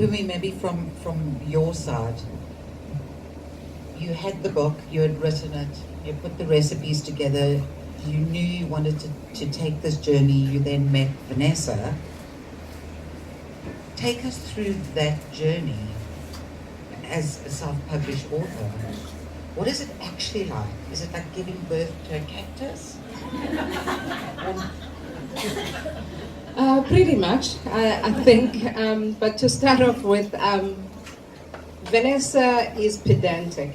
Pumi, maybe from your side, you had the book, you had written it, you put the recipes together, you knew you wanted to take this journey, you then met Vanessa. Take us through that journey as a self-published author. What is it actually like? Is it like giving birth to a cactus? Pretty much, I think. But to start off with, Vanessa is pedantic.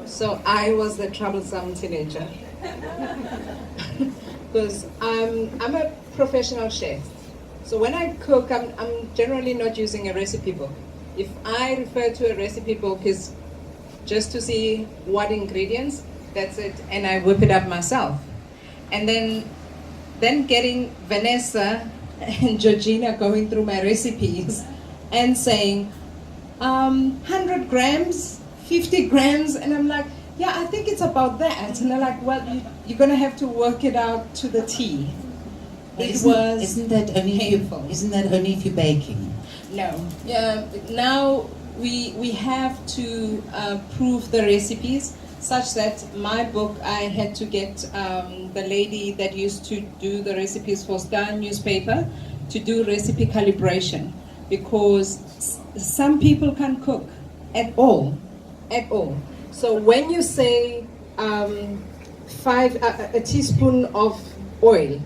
So I was the troublesome teenager. Because I'm a professional chef. So when I cook, I'm generally not using a recipe book. If I refer to a recipe book, it's just to see what ingredients, that's it, and I whip it up myself. And then getting Vanessa and Georgina going through my recipes and saying, 100 grams, 50 grams, and I'm like, yeah, I think it's about that. And they're like, well, you're going to have to work it out to the T. Isn't that only if you're baking? No. Yeah. Now we have to prove the recipes, such that my book, I had to get the lady that used to do the recipes for Star newspaper to do recipe calibration, because some people can't cook at all. So when you say a teaspoon of oil,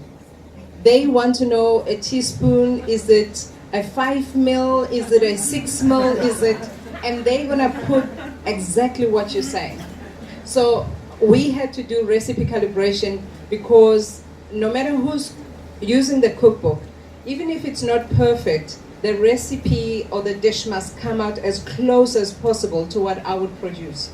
they want to know a teaspoon, is it a 5 mil, is it a 6 mil, is it, and they're gonna put exactly what you're saying. So we had to do recipe calibration, because no matter who's using the cookbook, even if it's not perfect, the recipe or the dish must come out as close as possible to what I would produce.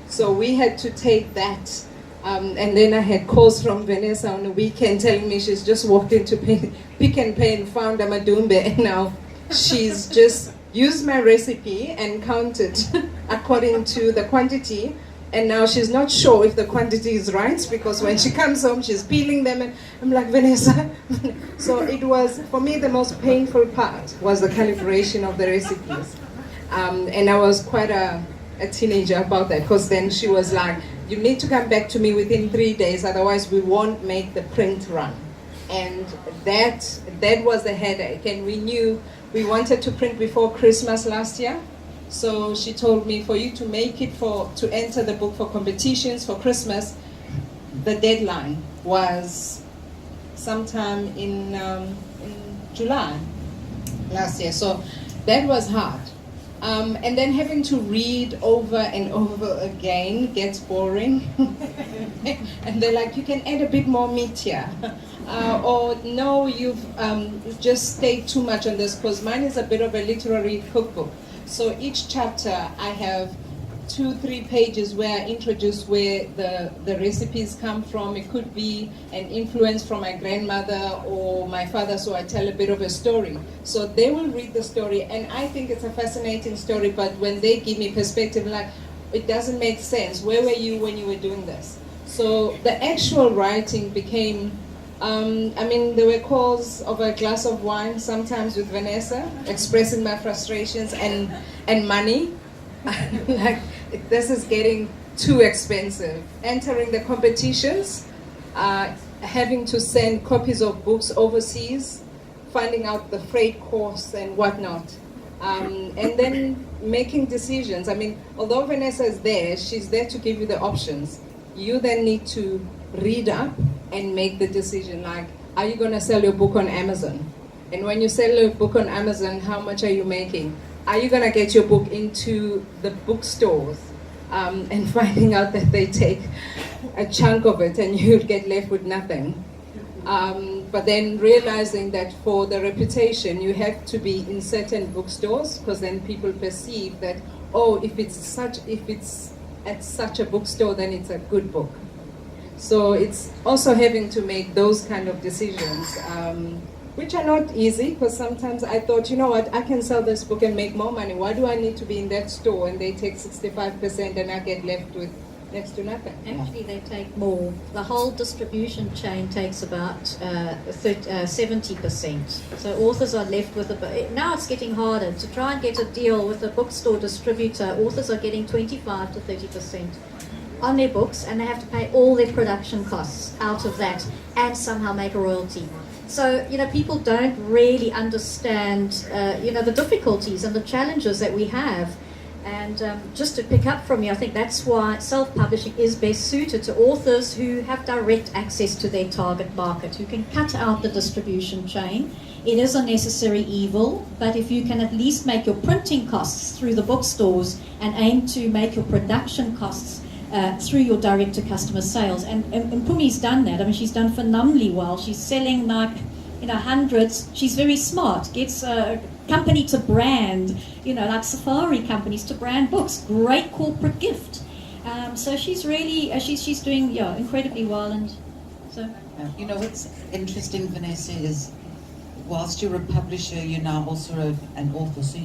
So we had to take that. And then I had calls from Vanessa on the weekend telling me she's just walked into Pick and Pay and found a madumbe, and now she's just used my recipe and counted according to the quantity, and now she's not sure if the quantity is right, because when she comes home she's peeling them, and I'm like, Vanessa. So it was, for me, the most painful part was the calibration of the recipes. And I was quite a teenager about that, because then she was like, you need to come back to me within 3 days, otherwise we won't make the print run. And that was a headache, and we knew we wanted to print before Christmas last year. So she told me, for you to make it to enter the book for competitions for Christmas, the deadline was sometime in July last year. So that was hard. And then having to read over and over again gets boring. And they're like, you can add a bit more meat here. Or no, you've just stayed too much on this, because mine is a bit of a literary cookbook. So each chapter I have 2-3 pages where I introduce where the recipes come from. It could be an influence from my grandmother or my father, so I tell a bit of a story. So they will read the story, and I think it's a fascinating story, but when they give me perspective, like, it doesn't make sense. Where were you when you were doing this? So the actual writing became, there were calls of a glass of wine sometimes with Vanessa, expressing my frustrations and money. Like, this is getting too expensive. Entering the competitions, having to send copies of books overseas, finding out the freight costs and whatnot, and then making decisions. Although Vanessa is there, she's there to give you the options. You then need to read up and make the decision, like, are you going to sell your book on Amazon? And when you sell your book on Amazon, how much are you making? Are you going to get your book into the bookstores and finding out that they take a chunk of it and you get left with nothing? But then realizing that for the reputation, you have to be in certain bookstores, because then people perceive that, oh, if it's at such a bookstore, then it's a good book. So it's also having to make those kind of decisions, which are not easy, because sometimes I thought, you know what, I can sell this book and make more money. Why do I need to be in that store and they take 65% and I get left with next to nothing. Actually, they take more. The whole distribution chain takes about 70%. So authors are left with now it's getting harder to try and get a deal with a bookstore distributor. Authors are getting 25 to 30% on their books, and they have to pay all their production costs out of that and somehow make a royalty. So, people don't really understand, the difficulties and the challenges that we have. And just to pick up from you, I think that's why self-publishing is best suited to authors who have direct access to their target market, who can cut out the distribution chain. It is a necessary evil, but if you can at least make your printing costs through the bookstores and aim to make your production costs through your direct-to-customer sales. And Pumi's done that. I mean, she's done phenomenally well. She's selling hundreds. She's very smart, gets a company to brand, like safari companies to brand books. Great corporate gift. So she's really, she's doing, incredibly well. And so, what's interesting, Vanessa, is whilst you're a publisher, you're now also an author. So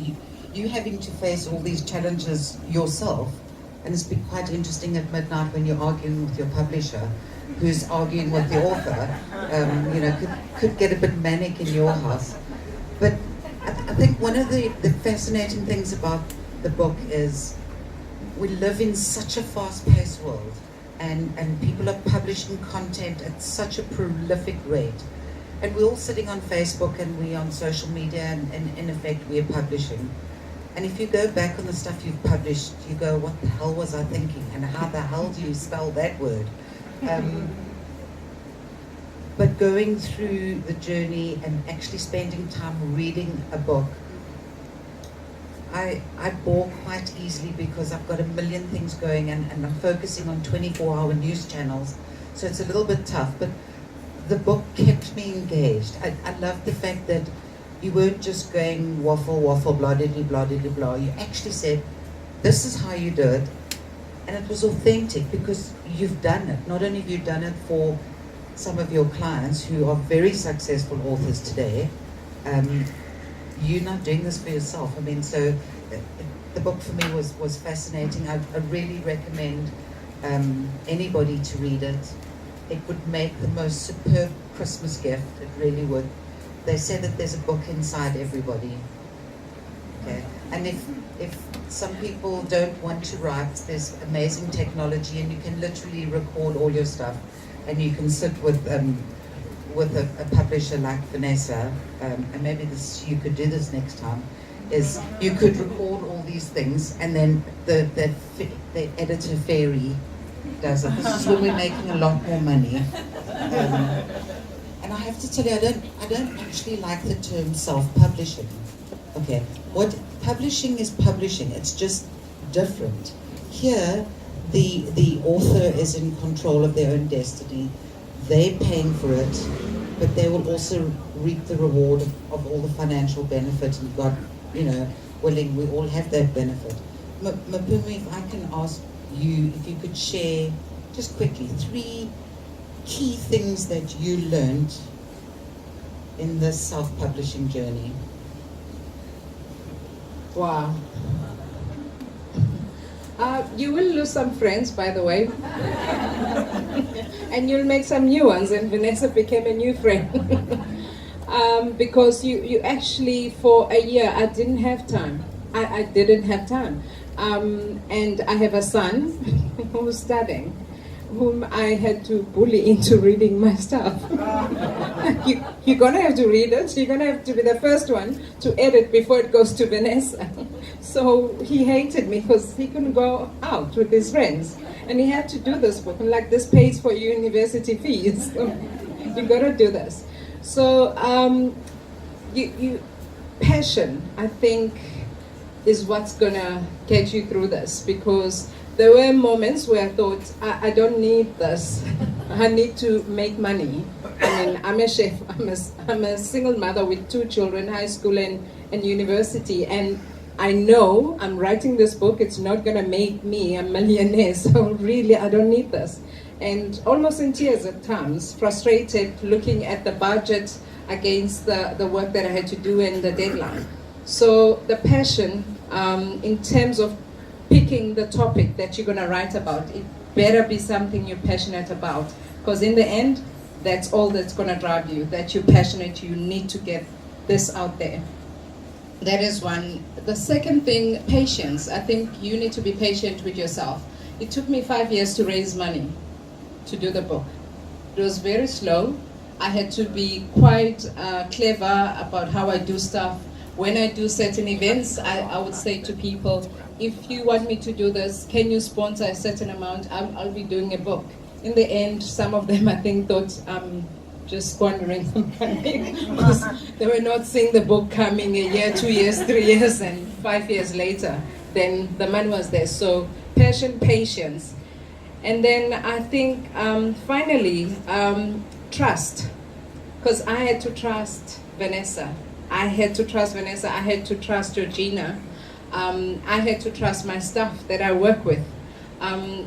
you having to face all these challenges yourself, and it's been quite interesting at midnight when you're arguing with your publisher, who's arguing with the author. Could get a bit manic in your house. But I think one of the fascinating things about the book is we live in such a fast-paced world, and people are publishing content at such a prolific rate. And we're all sitting on Facebook and we're on social media, and in effect we're publishing. And if you go back on the stuff you've published, you go, what the hell was I thinking? And how the hell do you spell that word? But going through the journey and actually spending time reading a book, I bore quite easily because I've got a million things going, and I'm focusing on 24-hour news channels, so it's a little bit tough. But the book kept me engaged. I love the fact that you weren't just going waffle, blah, diddly, blah, diddly, blah. You actually said, this is how you do it. And it was authentic because you've done it. Not only have you done it for some of your clients who are very successful authors today, you're not doing this for yourself. I mean, so the book for me was fascinating. I really recommend anybody to read it. It would make the most superb Christmas gift. It really would. They say that there's a book inside everybody. Okay, and if some people don't want to write, there's amazing technology, and you can literally record all your stuff, and you can sit with a publisher like Vanessa, and maybe you could do this next time. Is you could record all these things, and then the editor fairy does it. This is when we're making a lot more money. And I have to tell you, I don't actually like the term self-publishing. Okay, what publishing is publishing. It's just different. Here, the author is in control of their own destiny. They're paying for it, but they will also reap the reward of all the financial benefit. And God, willing, we all have that benefit. Mapumi, if I can ask you, if you could share just quickly 3 key things that you learned in this self-publishing journey. Wow. You will lose some friends, by the way. And you'll make some new ones, and Vanessa became a new friend. Because you actually, for a year, I didn't have time. I didn't have time. And I have a son who's studying, whom I had to bully into reading my stuff. You're gonna have to read it. You're gonna have to be the first one to edit before it goes to Vanessa. So he hated me because he couldn't go out with his friends, and he had to do this book. And like, this pays for university fees. So you gotta do this. So passion, I think, is what's gonna get you through this, because there were moments where I thought, I don't need this. I need to make money. I mean, I'm a chef. I'm a single mother with 2 children, high school and university. And I know I'm writing this book. It's not going to make me a millionaire. So really, I don't need this. And almost in tears at times, frustrated, looking at the budget against the work that I had to do and the deadline. So the passion, in terms of picking the topic that you're going to write about, it better be something you're passionate about, because in the end, that's all that's going to drive you, that you're passionate, you need to get this out there. That is one. The second thing, patience. I think you need to be patient with yourself. It took me 5 years to raise money to do the book. It was very slow. I had to be quite clever about how I do stuff. When I do certain events, I would say to people, if you want me to do this, can you sponsor a certain amount? I'll be doing a book. In the end, some of them, I think, thought I'm just squandering the money because they were not seeing the book coming a year, 2 years, 3 years, and 5 years later. Then the money was there. So passion, patience. And then I think, finally, trust. Because I had to trust Vanessa. I had to trust Georgina. I had to trust my staff that I work with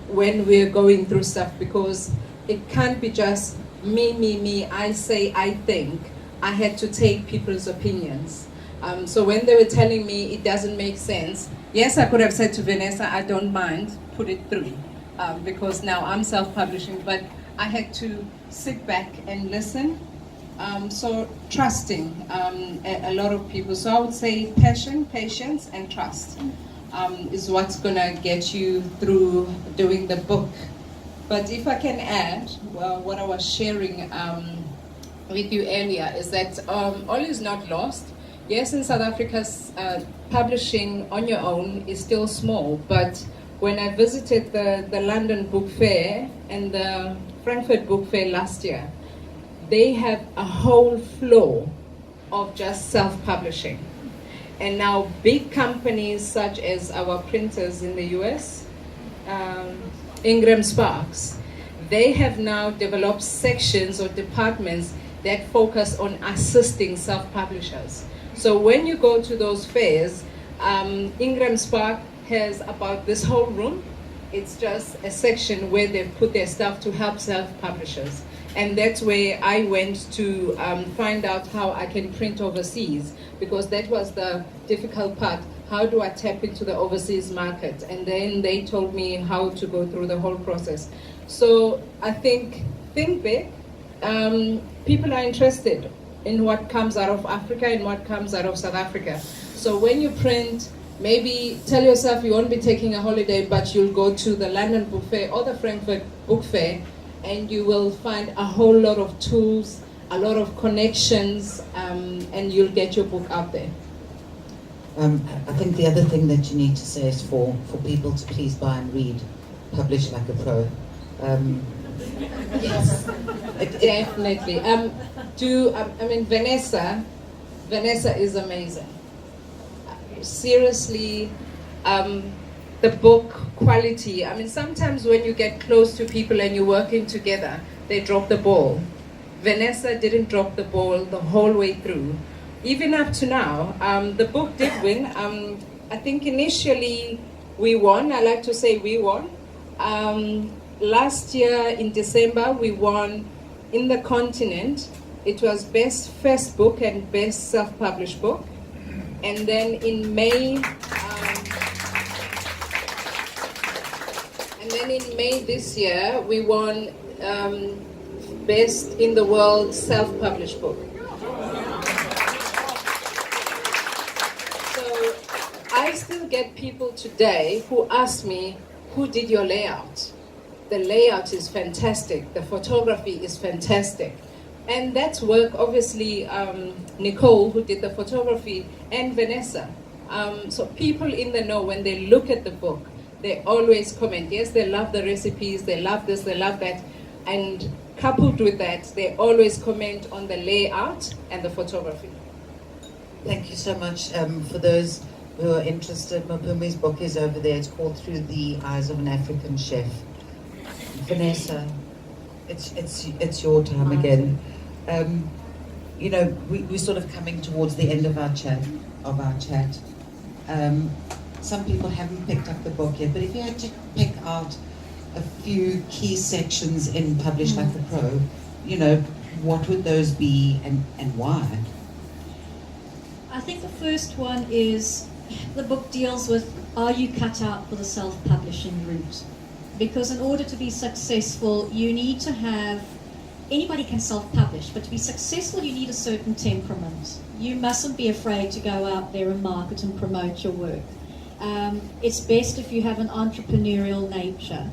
when we're going through stuff, because it can't be just me, I say, I think. I had to take people's opinions. So when they were telling me it doesn't make sense, yes, I could have said to Vanessa, I don't mind, put it through, because now I'm self-publishing, but I had to sit back and listen. So trusting a lot of people. So I would say passion, patience, and trust is what's gonna get you through doing the book. But if I can add, well, what I was sharing with you earlier is that all is not lost. Yes, in South Africa, publishing on your own is still small, but when I visited the London Book Fair and the Frankfurt Book Fair last year, they have a whole floor of just self-publishing. And now big companies such as our printers in the US, Ingram Sparks, they have now developed sections or departments that focus on assisting self-publishers. So when you go to those fairs, Ingram Spark has about this whole room. It's just a section where they've put their stuff to help self-publishers. And that's where I went to find out how I can print overseas, because that was the difficult part. How do I tap into the overseas market? And then they told me how to go through the whole process. So I think big. People are interested in what comes out of Africa and what comes out of South Africa. So when you print, maybe tell yourself you won't be taking a holiday, but you'll go to the London Book Fair or the Frankfurt Book Fair, and you will find a whole lot of tools, a lot of connections, and you'll get your book out there. I think the other thing that you need to say is for people to please buy and read, publish like a pro. Yes, definitely. Vanessa is amazing. Seriously, the book quality. I mean, sometimes when you get close to people and you're working together, they drop the ball. Vanessa didn't drop the ball the whole way through. Even up to now, the book did win. I think initially we won. I like to say we won. Last year in December, we won in the continent. It was best first book and best self-published book. And then in May, this year, we won best in the world self-published book. So I still get people today who ask me, who did your layout? The layout is fantastic. The photography is fantastic. And that's work, obviously, Nicole, who did the photography, and Vanessa. So people in the know, when they look at the book, they always comment. Yes, they love the recipes, they love this, they love that. And coupled with that, they always comment on the layout and the photography. Thank you so much. For those who are interested, Mapumi's book is over there. It's called Through the Eyes of an African Chef. Vanessa, it's your time again. You know, we're sort of coming towards the end of our chat. Some people haven't picked up the book yet, but if you had to pick out a few key sections in Publish Like a Pro, you know, what would those be and why? I think the first one is the book deals with, are you cut out for the self-publishing route? because in order to be successful, you need to have, anybody can self-publish, but to be successful, you need a certain temperament. You mustn't be afraid to go out there and market and promote your work. It's best if you have an entrepreneurial nature.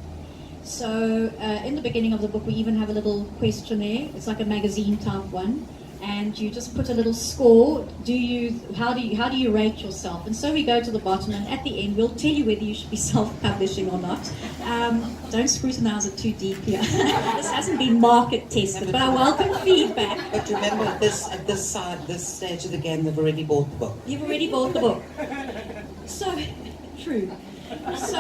So in the beginning of the book, we even have a little questionnaire. It's like a magazine type one, and you just put a little score. How do you rate yourself? And so we go to the bottom, and at the end, we'll tell you whether you should be self-publishing or not. Don't scrutinize it too deep here. This hasn't been market tested, but I welcome feedback. But remember, at this stage of the game, they've already bought the book. You've already bought the book. So, true. So,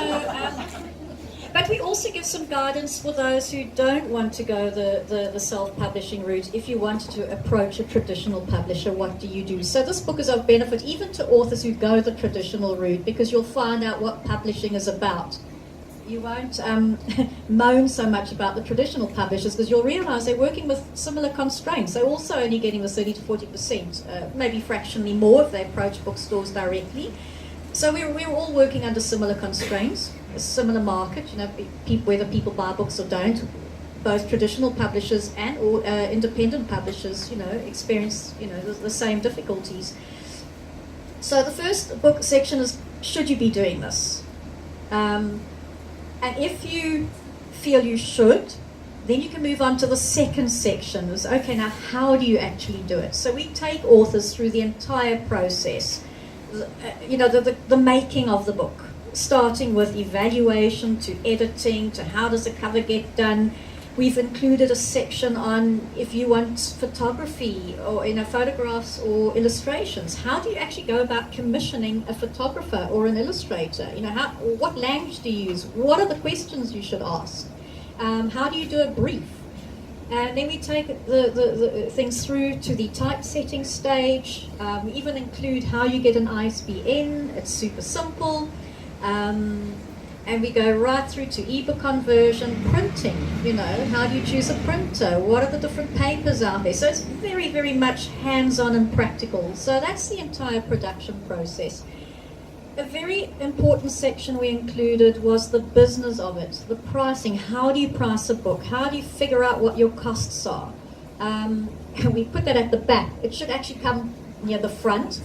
but we also give some guidance for those who don't want to go the self-publishing route. If you wanted to approach a traditional publisher, what do you do? So this book is of benefit even to authors who go the traditional route, because you'll find out what publishing is about. You won't moan so much about the traditional publishers, because you'll realise they're working with similar constraints. They're also only getting the 30 to 40%, maybe fractionally more if they approach bookstores directly. So we're all working under similar constraints, a similar market, whether people buy books or don't. Both traditional publishers and independent publishers, experience, the same difficulties. So the first book section is, should you be doing this? And if you feel you should, then you can move on to the second section. Is, okay, now how do you actually do it? So we take authors through the entire process. The making of the book, starting with evaluation to editing to how does the cover get done. We've included a section on if you want photography or photographs or illustrations. How do you actually go about commissioning a photographer or an illustrator? What language do you use? What are the questions you should ask? How do you do a brief? And then we take the things through to the typesetting stage. We even include how you get an ISBN. It's super simple. And we go right through to ebook conversion, printing. How do you choose a printer? What are the different papers out there? So it's very, very much hands-on and practical. So that's the entire production process. A very important section we included was the business of it, the pricing. How do you price a book? How do you figure out what your costs are? And we put that at the back. It should actually come near the front.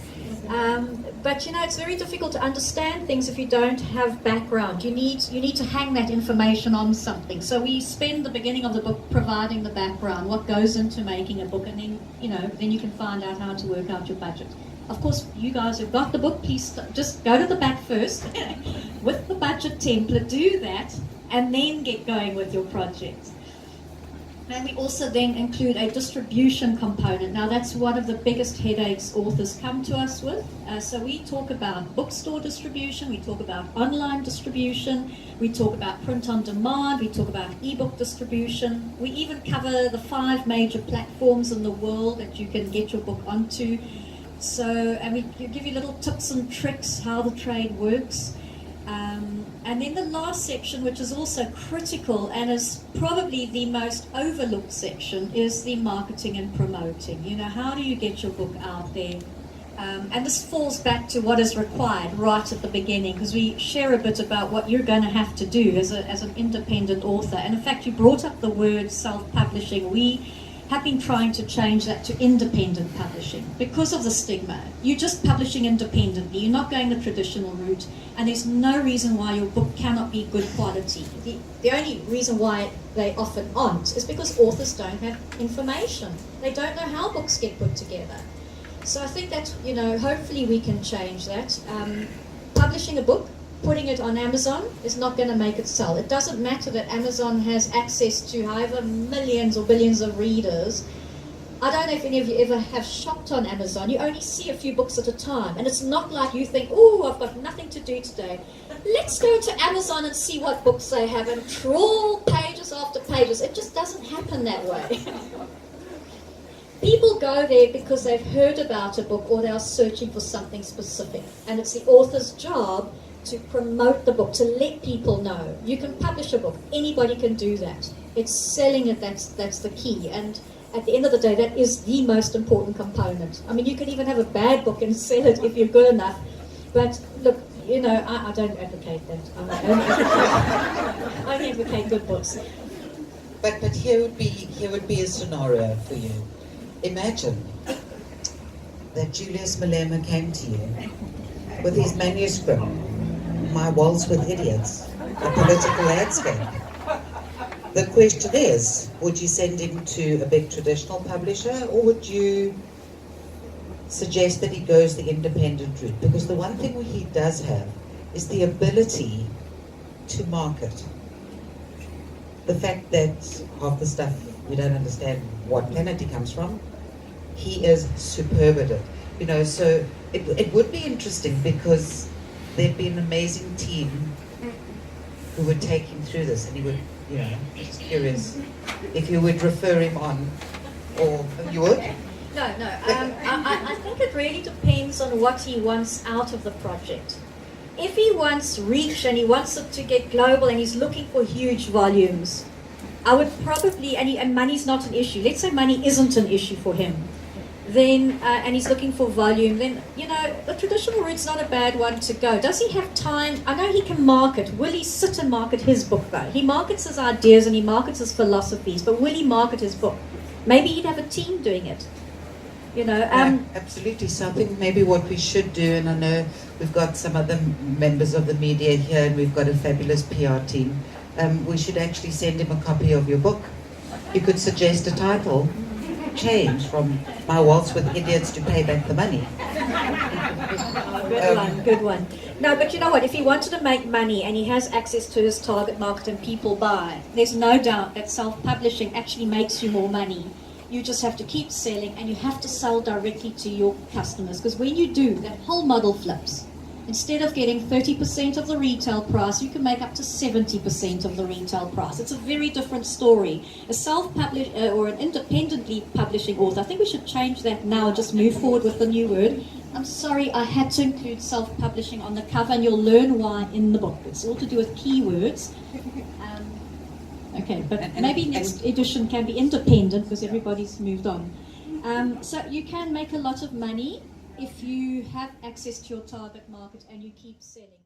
But it's very difficult to understand things if you don't have background. You need to hang that information on something. So we spend the beginning of the book providing the background, what goes into making a book, and then you can find out how to work out your budget. Of course, you guys who've got the book, please just go to the back first with the budget template, do that, and then get going with your project. And we also then include a distribution component. Now that's one of the biggest headaches authors come to us with. So we talk about bookstore distribution, we talk about online distribution, we talk about print on demand, we talk about ebook distribution. We even cover the 5 major platforms in the world that you can get your book onto. So, and we give you little tips and tricks how the trade works. And then the last section, which is also critical and is probably the most overlooked section, is the marketing and promoting. How do you get your book out there? And this falls back to what is required right at the beginning, because we share a bit about what you're going to have to do as an independent author. And in fact, you brought up the word self-publishing. We have been trying to change that to independent publishing because of the stigma. You're just publishing independently, you're not going the traditional route, and there's no reason why your book cannot be good quality. The only reason why they often aren't is because authors don't have information. They don't know how books get put together. So I think that, hopefully we can change that. Publishing a book, putting it on Amazon is not going to make it sell. It doesn't matter that Amazon has access to however millions or billions of readers. I don't know if any of you ever have shopped on Amazon. You only see a few books at a time, and it's not like you think, oh, I've got nothing to do today. Let's go to Amazon and see what books they have and trawl pages after pages. It just doesn't happen that way. People go there because they've heard about a book or they are searching for something specific, and it's the author's job to promote the book, to let people know. You can publish a book, anybody can do that. It's selling it, that's the key. And at the end of the day, that is the most important component. I mean, you can even have a bad book and sell it if you're good enough. But look, You know, I don't advocate that. I only advocate good books. But here would be a scenario for you. Imagine that Julius Malema came to you with his manuscript, My Waltz with Idiots, a political landscape. The question is, would you send him to a big traditional publisher, or would you suggest that he goes the independent route? Because the one thing he does have is the ability to market. The fact that half the stuff we don't understand what planet he comes from, he is superb at it. You know, so it would be interesting, because there'd be an amazing team who would take him through this, and he would, you know, just curious if you would refer him on, or you would? No. I think it really depends on what he wants out of the project. If he wants reach and he wants it to get global and he's looking for huge volumes, I would probably, and money's not an issue. Let's say money isn't an issue for him. Then, and he's looking for volume, then, you know, the traditional route's not a bad one to go. Does he have time? I know he can market. Will he sit and market his book, though? He markets his ideas and he markets his philosophies, but will he market his book? Maybe he'd have a team doing it. You know, yeah, absolutely. So I think maybe what we should do, and I know we've got some other members of the media here, and we've got a fabulous PR team, we should actually send him a copy of your book. You could suggest a title change from My Waltz with Idiots to Pay Back the Money. Good one. No, but you know what? If he wanted to make money and he has access to his target market and people buy, there's no doubt that self-publishing actually makes you more money. You just have to keep selling, and you have to sell directly to your customers, because when you do, that whole model flips. Instead of getting 30% of the retail price, you can make up to 70% of the retail price. It's a very different story. A self-published or an independently publishing author, I think we should change that now and just move forward with the new word. I'm sorry, I had to include self-publishing on the cover, and you'll learn why in the book. It's all to do with keywords. Okay, but maybe next edition can be independent, because everybody's moved on. So you can make a lot of money if you have access to your target market and you keep selling.